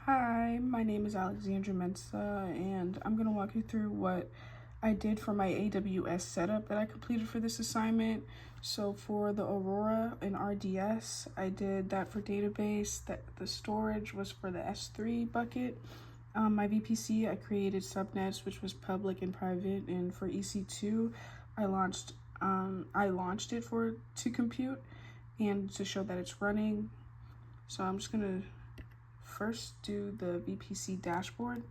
Hi, my name is Alexandra Mensa, and I'm going to walk you through what I did for my AWS setup that I completed for this assignment. So for the Aurora and RDS, I did that for database. The storage was for the S3 bucket. My VPC, I created subnets, which was public and private, and for EC2, I launched it to compute and to show that it's running. So I'm just gonna first do the VPC dashboard.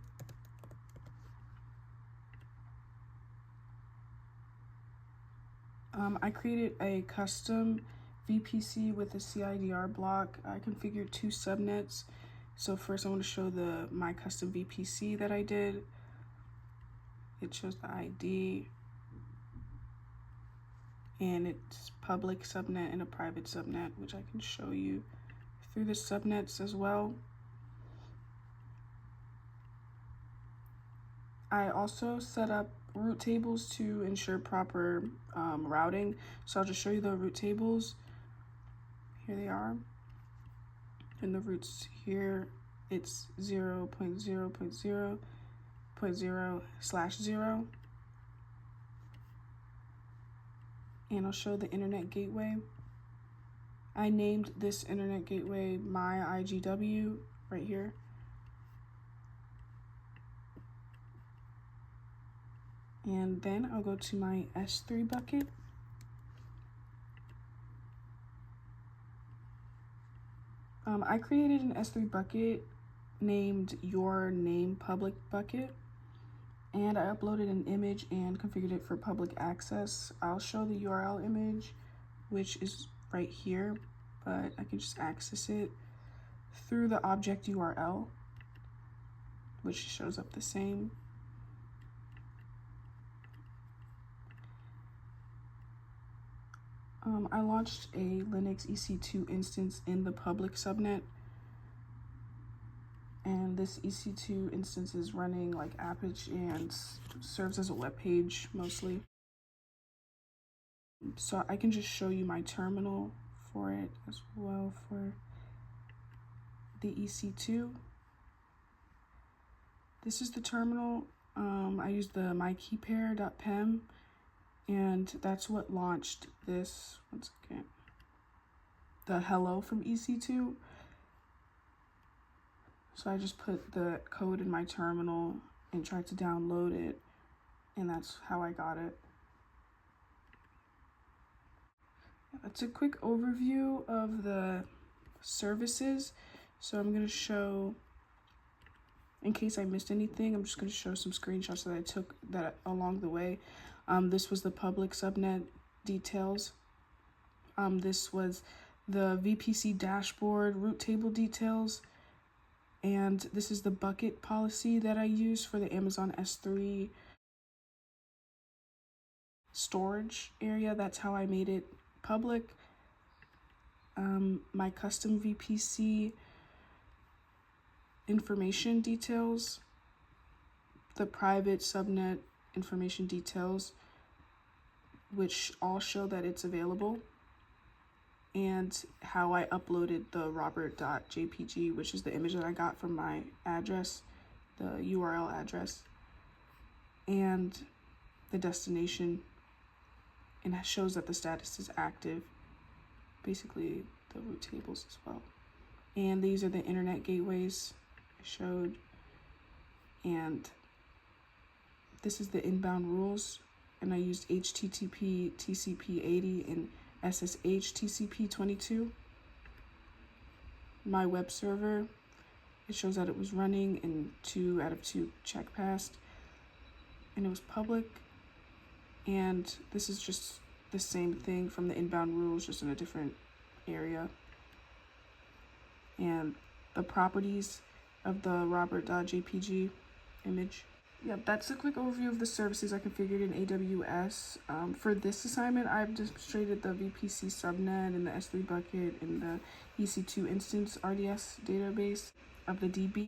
I created a custom VPC with a CIDR block. I configured 2 subnets. So first I want to show my custom VPC that I did. It shows the ID, and it's public subnet and a private subnet, which I can show you through the subnets as well. I also set up route tables to ensure proper routing. So I'll just show you the route tables. Here they are. And the routes here, it's 0.0.0.0/0. And I'll show the internet gateway. I named this internet gateway my IGW right here. And then I'll go to my S3 bucket. I created an S3 bucket named your name public bucket, and I uploaded an image and configured it for public access. I'll show the URL image, which is right here, but I can just access it through the object URL, which shows up the same. I launched a Linux EC2 instance in the public subnet, and this EC2 instance is running like Apache and serves as a web page mostly. So I can just show you my terminal for it as well for the EC2. This is the terminal. I used the mykeypair.pem, and that's what launched this. One second. The hello from EC2. So I just put the code in my terminal and tried to download it, and that's how I got it. That's a quick overview of the services. So I'm going to show, in case I missed anything, I'm just going to show some screenshots that I took that along the way. This was the public subnet details. This was the VPC dashboard route table details. And this is the bucket policy that I use for the Amazon S3 storage area. That's how I made it public. My custom VPC information details, the private subnet information details, which all show that it's available, and how I uploaded the robert.jpg, which is the image that I got from my address, the URL address, and the destination, and that shows that the status is active, basically the route tables as well. And these are the internet gateways I showed, and this is the inbound rules, and I used HTTP TCP80 and SSH TCP22. My web server, it shows that it was running and 2 out of 2 check passed, and it was public. And this is just the same thing from the inbound rules, just in a different area. And the properties of the robert.jpg image. Yep, that's a quick overview of the services I configured in AWS. For this assignment, I've demonstrated the VPC subnet and the S3 bucket and the EC2 instance RDS database of the DB.